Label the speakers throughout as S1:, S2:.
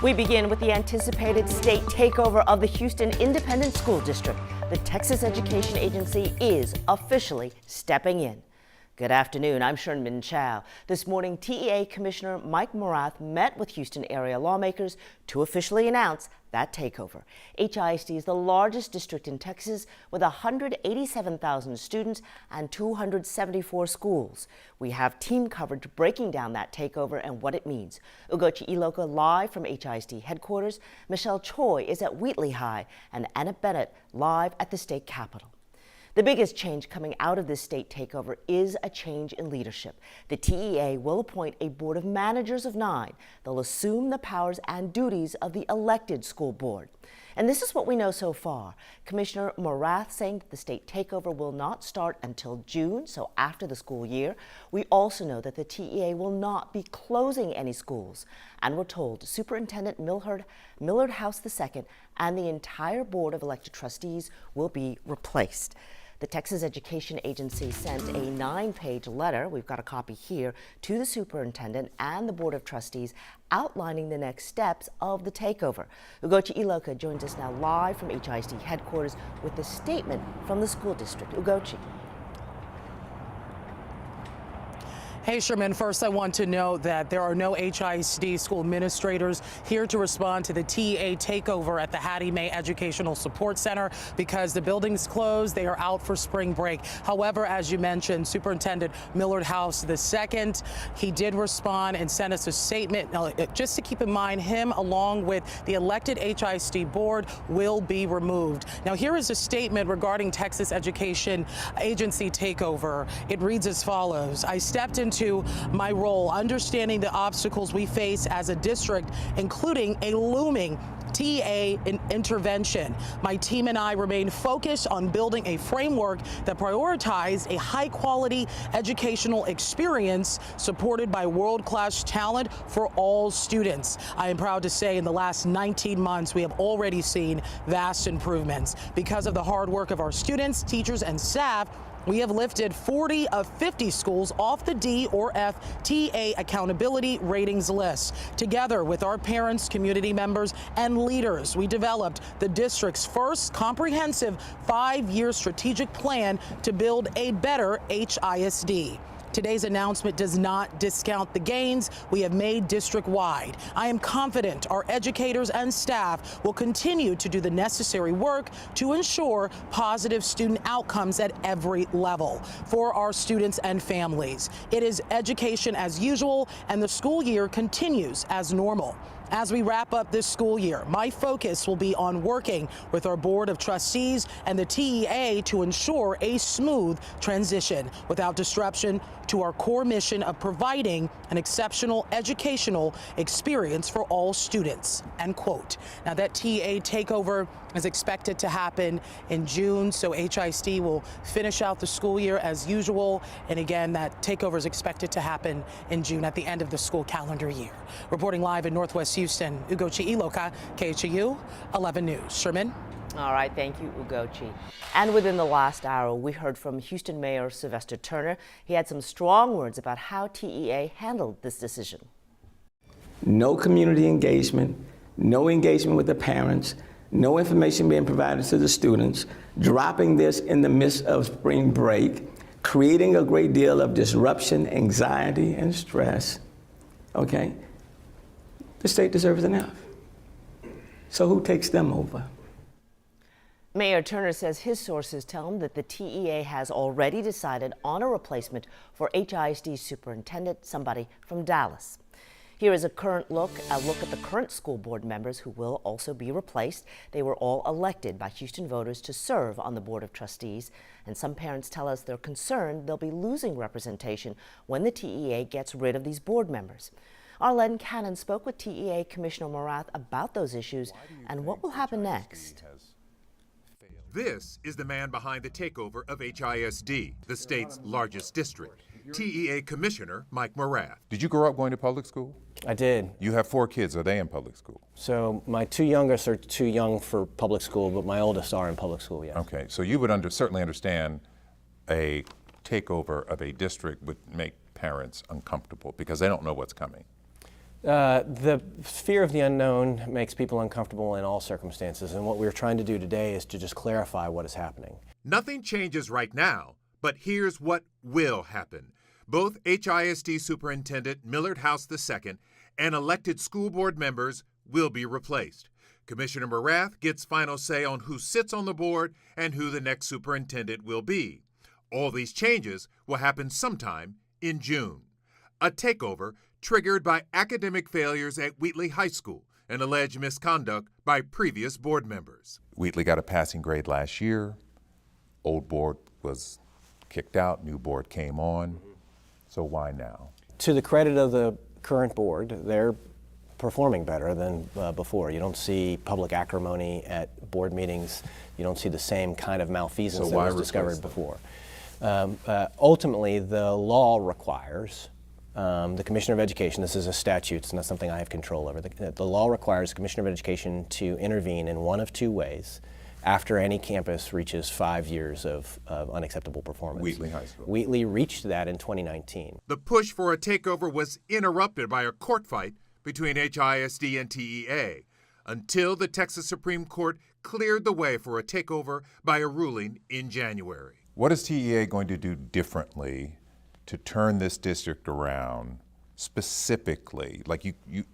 S1: We begin with the anticipated state takeover of the Houston Independent School District. The Texas Education Agency is officially stepping in. Good afternoon, I'm Sherman Chow. This morning, TEA Commissioner Mike Morath met with Houston area lawmakers to officially announce that takeover. HISD is the largest district in Texas with 187,000 students and 274 schools. We have team coverage breaking down that takeover and what it means. Ugochi Iloka live from HISD headquarters. Michelle Choi is at Wheatley High, and Anna Bennett live at the state capitol. The biggest change coming out of this state takeover is a change in leadership. The TEA will appoint a board of managers of 9. They'll assume the powers and duties of the elected school board. And this is what we know so far. Commissioner Morath saying that the state takeover will not start until June, so after the school year. We also know that the TEA will not be closing any schools. And we're told Superintendent Millard House II and the entire board of elected trustees will be replaced. The Texas Education Agency sent a 9-page letter, we've got a copy here, to the superintendent and the board of trustees outlining the next steps of the takeover. Ugochi Iloka joins us now live from HISD headquarters with the statement from the school district. Ugochi.
S2: Hey, Sherman, first I want to note that there are no HISD school administrators here to respond to the TEA takeover at the Hattie Mae Educational Support Center because the building's closed. They are out for spring break. However, as you mentioned, Superintendent Millard House II, he did respond and sent us a statement. Now, just to keep in mind, him along with the elected HISD board will be removed. Now, here is a statement regarding Texas Education Agency takeover. It reads as follows. I stepped into my role, understanding the obstacles we face as a district, including a looming TEA intervention. My team and I remain focused on building a framework that prioritizes a high-quality educational experience supported by world-class talent for all students. I am proud to say in the last 19 months, we have already seen vast improvements. Because of the hard work of our students, teachers, and staff, we have lifted 40 of 50 schools off the D or F TEA accountability ratings list. Together with our parents, community members, and leaders, we developed the district's first comprehensive 5-year strategic plan to build a better HISD. Today's announcement does not discount the gains we have made district-wide. I am confident our educators and staff will continue to do the necessary work to ensure positive student outcomes at every level for our students and families. It is education as usual, and the school year continues as normal. As we wrap up this school year, my focus will be on working with our Board of Trustees and the TEA to ensure a smooth transition without disruption to our core mission of providing an exceptional educational experience for all students, end quote. Now, that TEA takeover is expected to happen in June, so HISD will finish out the school year as usual. And again, that takeover is expected to happen in June at the end of the school calendar year. Reporting live in Northwest Houston, Ugochi Iloka, KHAU 11 News. Sherman?
S1: All right, thank you, Ugochi. And within the last hour, we heard from Houston Mayor Sylvester Turner. He had some strong words about how TEA handled this decision.
S3: No community engagement, no engagement with the parents, no information being provided to the students, dropping this in the midst of spring break, creating a great deal of disruption, anxiety, and stress. Okay? The state deserves enough. So who takes them over?
S1: Mayor Turner says his sources tell him that the TEA has already decided on a replacement for HISD superintendent, somebody from Dallas. Here is a look at the current school board members who will also be replaced. They were all elected by Houston voters to serve on the Board of Trustees, and some parents tell us they're concerned they'll be losing representation when the TEA gets rid of these board members. Arlen Cannon spoke with TEA Commissioner Morath about those issues and what will happen next.
S4: This is the man behind the takeover of HISD, the state's largest district. TEA Commissioner Mike Morath.
S5: Did you grow up going to public school?
S6: I did.
S5: You have 4 kids. Are they in public school?
S6: So my 2 youngest are too young for public school, but my oldest are in public school, yes.
S5: Okay, so you would certainly understand a takeover of a district would make parents uncomfortable because they don't know what's coming.
S6: The fear of the unknown makes people uncomfortable in all circumstances, and what we're trying to do today is to just clarify what is happening.
S4: Nothing changes right now, but here's what will happen. Both HISD Superintendent Millard House II and elected school board members will be replaced. Commissioner Morath gets final say on who sits on the board and who the next superintendent will be. All these changes will happen sometime in June. A takeover triggered by academic failures at Wheatley High School and alleged misconduct by previous board members.
S5: Wheatley got a passing grade last year. Old board was kicked out, new board came on. So why now?
S6: To the credit of the current board, they're performing better than before. You don't see public acrimony at board meetings. You don't see the same kind of malfeasance that was discovered before. Ultimately, the law requires the Commissioner of Education, this is a statute, it's not something I have control over, the law requires the Commissioner of Education to intervene in one of two ways after any campus reaches 5 years of unacceptable performance.
S5: Wheatley High School.
S6: Wheatley reached that in 2019.
S4: The push for a takeover was interrupted by a court fight between HISD and TEA until the Texas Supreme Court cleared the way for a takeover by a ruling in January.
S5: What is TEA going to do differently to turn this district around specifically? Like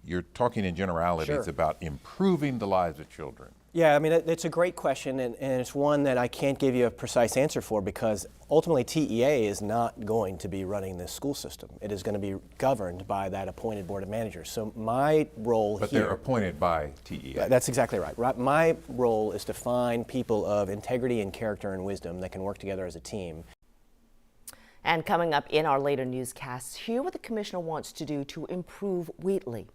S5: you're talking in generalities
S6: Sure.
S5: about improving the lives of children.
S6: Yeah, I mean, it's a great question, and it's one that I can't give you a precise answer for because ultimately TEA is not going to be running this school system. It is going to be governed by that appointed board of managers. So my role
S5: But
S6: here...
S5: they're appointed by TEA.
S6: That's exactly right. My role is to find people of integrity and character and wisdom that can work together as a team.
S1: And coming up in our later newscasts, hear what the commissioner wants to do to improve Wheatley.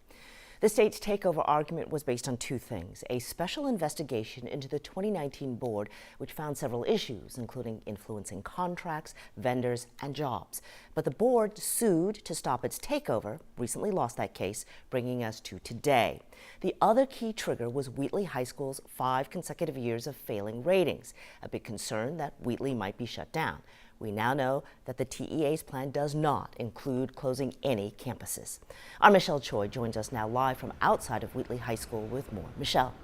S1: The state's takeover argument was based on two things: a special investigation into the 2019 board, which found several issues, including influencing contracts, vendors, and jobs. But the board sued to stop its takeover, recently lost that case, bringing us to today. The other key trigger was Wheatley High School's 5 consecutive years of failing ratings, a big concern that Wheatley might be shut down. We now know that the TEA's plan does not include closing any campuses. Our Michelle Choi joins us now live from outside of Wheatley High School with more. Michelle.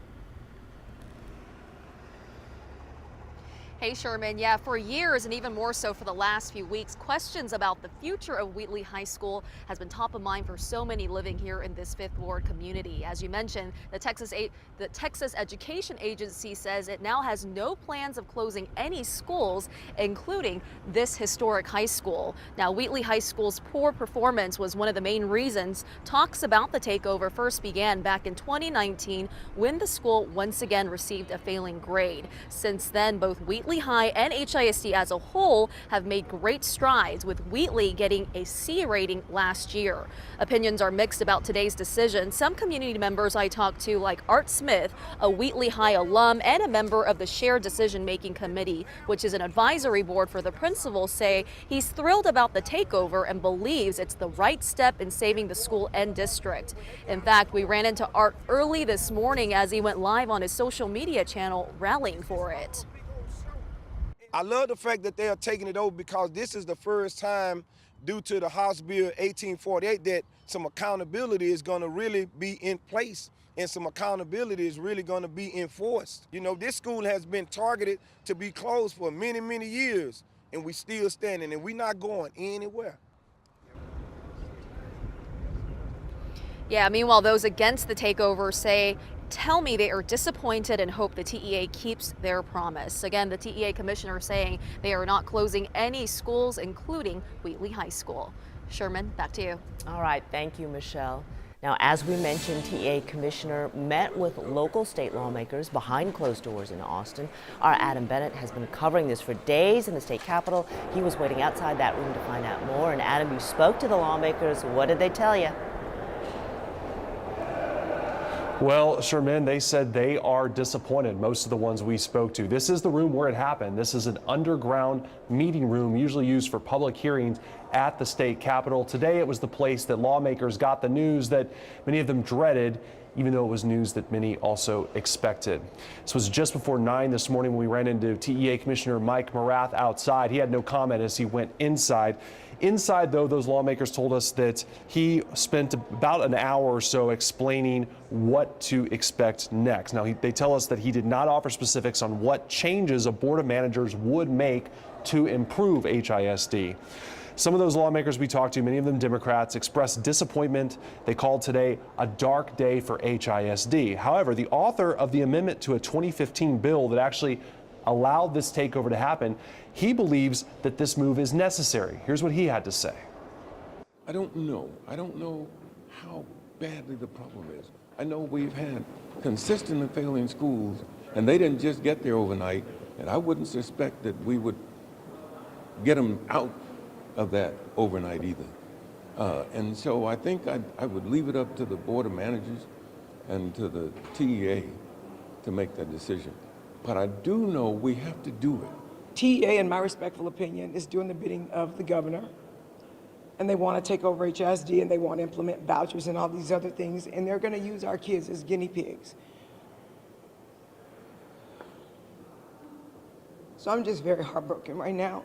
S7: Hey Sherman, yeah, for years and even more so for the last few weeks, questions about the future of Wheatley High School has been top of mind for so many living here in this Fifth Ward community. As you mentioned, the Texas Education Agency says it now has no plans of closing any schools, including this historic high school. Now, Wheatley High School's poor performance was one of the main reasons talks about the takeover first began back in 2019 when the school once again received a failing grade. Since then, both Wheatley High and HISD as a whole have made great strides, with Wheatley getting a C rating last year. Opinions are mixed about today's decision. Some community members I talked to, like Art Smith, a Wheatley High alum and a member of the Shared Decision-Making Committee, which is an advisory board for the principal, say he's thrilled about the takeover and believes it's the right step in saving the school and district. In fact, we ran into Art early this morning as he went live on his social media channel rallying for it.
S8: I love the fact that they are taking it over because this is the first time, due to the House Bill 1848, that some accountability is going to really be in place and some accountability is really going to be enforced. You know, this school has been targeted to be closed for many, many years, and we still standing, and we're not going anywhere.
S7: Yeah, meanwhile, those against the takeover tell me they are disappointed and hope the TEA keeps their promise. Again, the TEA commissioner saying they are not closing any schools, including Wheatley High School. Sherman, back to you.
S1: All right, thank you, Michelle. Now, as we mentioned, TEA commissioner met with local state lawmakers behind closed doors in Austin. Our Adam Bennett has been covering this for days in the state capitol. He was waiting outside that room to find out more. And Adam, you spoke to the lawmakers. What did they tell you?
S9: Well, Sherman, they said they are disappointed, most of the ones we spoke to. This is the room where it happened. This is an underground meeting room usually used for public hearings at the state capitol. Today, it was the place that lawmakers got the news that many of them dreaded. even though it was news that many also expected. This was just before 9 this morning when we ran into TEA Commissioner Mike Morath outside. He had no comment as he went inside. Inside, though, those lawmakers told us that he spent about an hour or so explaining what to expect next. Now, they tell us that he did not offer specifics on what changes a board of managers would make to improve HISD. Some of those lawmakers we talked to, many of them Democrats, expressed disappointment. They called today a dark day for HISD. However, the author of the amendment to a 2015 bill that actually allowed this takeover to happen, he believes that this move is necessary. Here's what he had to say.
S10: I don't know. I don't know how badly the problem is. I know we've had consistently failing schools, and they didn't just get there overnight, and I wouldn't suspect that we would get them out of that overnight either. And so I think I would leave it up to the Board of Managers and to the TEA to make that decision. But I do know we have to do it.
S11: TEA, in my respectful opinion, is doing the bidding of the governor. And they want to take over HISD, and they want to implement vouchers and all these other things. And they're going to use our kids as guinea pigs. So I'm just very heartbroken right now.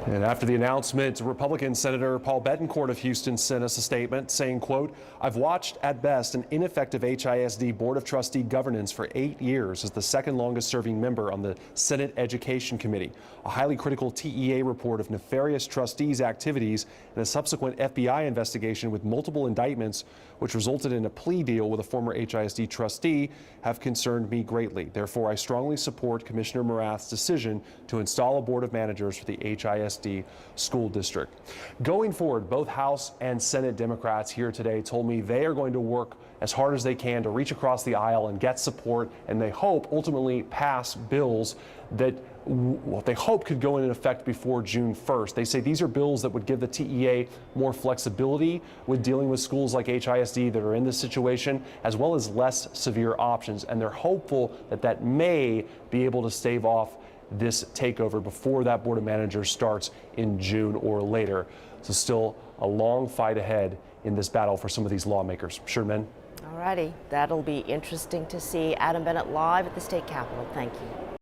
S9: And after the announcement, Republican Senator Paul Bettencourt of Houston sent us a statement saying, quote, "I've watched at best an ineffective HISD Board of Trustee governance for 8 years as the second longest serving member on the Senate Education Committee. A highly critical TEA report of nefarious trustees' activities and a subsequent FBI investigation with multiple indictments, which resulted in a plea deal with a former HISD trustee, have concerned me greatly. Therefore, I strongly support Commissioner Morath's decision to install a board of managers for the HISD school district." Going forward, both House and Senate Democrats here today told me they are going to work as hard as they can to reach across the aisle and get support, and they hope ultimately pass bills that they hope could go into effect before June 1st. They say these are bills that would give the TEA more flexibility with dealing with schools like HISD that are in this situation, as well as less severe options. And they're hopeful that that may be able to stave off this takeover before that board of managers starts in June or later. So still a long fight ahead in this battle for some of these lawmakers. Sherman.
S1: All righty, that'll be interesting to see. Adam Bennett live at the state capitol. Thank you.